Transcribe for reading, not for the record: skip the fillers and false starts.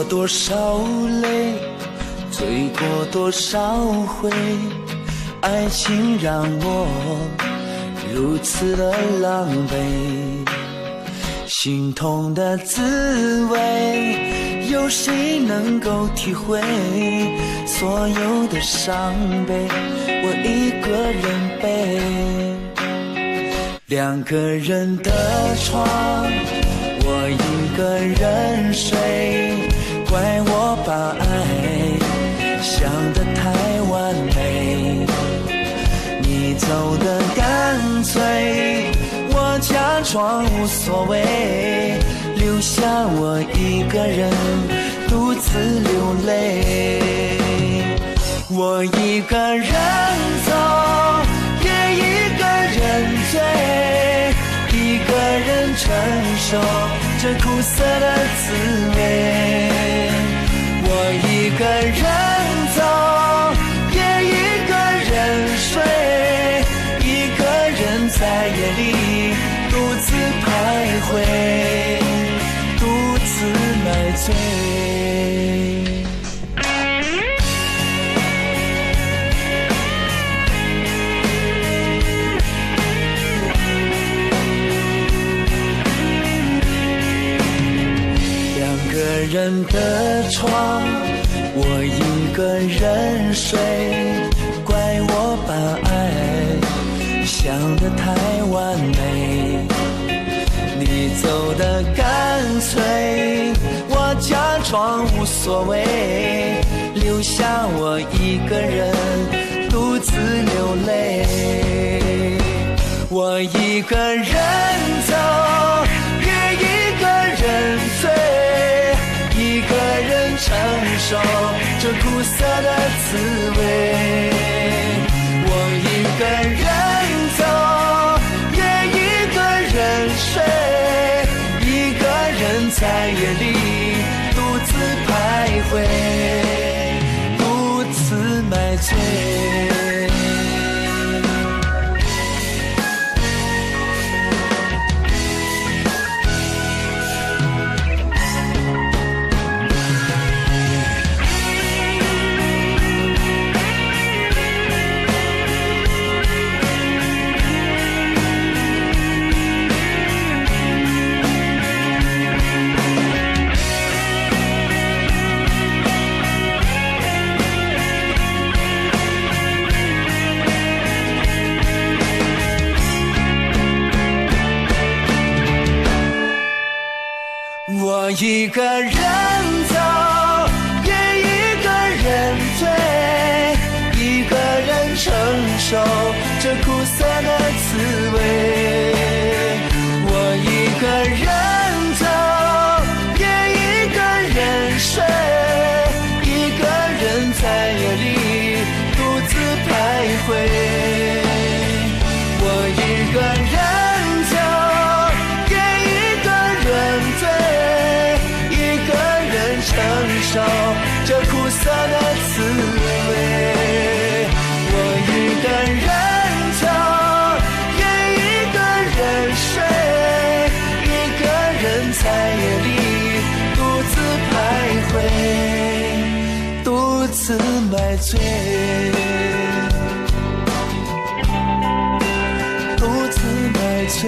过多少泪，醉过多少回，爱情让我如此的狼狈。心痛的滋味，有谁能够体会？所有的伤悲，我一个人背。两个人的床，我一个人睡，怪我把爱想得太完美。你走得干脆，我假装无所谓，留下我一个人独自流泪。我一个人走，也一个人醉，一个人承受这苦涩的滋味。我一个人走，也一个人睡，一个人在夜里独自徘徊，独自买醉。人的床，我一个人睡，怪我把爱想得太完美。你走得干脆，我假装无所谓，留下我一个人独自流泪。我一个人走，也一个人醉，一个人承受这苦涩的滋味。我一个人走，也一个人睡，一个人在夜里独自徘徊，独自买醉。我一个人走，也一个人醉，一个人承受这苦涩的滋味。我一个人走，也一个人睡，一个人在夜里独自徘徊。我一个人走，也一个人醉，承受这苦涩的滋味。我一个人走，也一个人睡，一个人在夜里独自徘徊，独自买醉，独自买醉。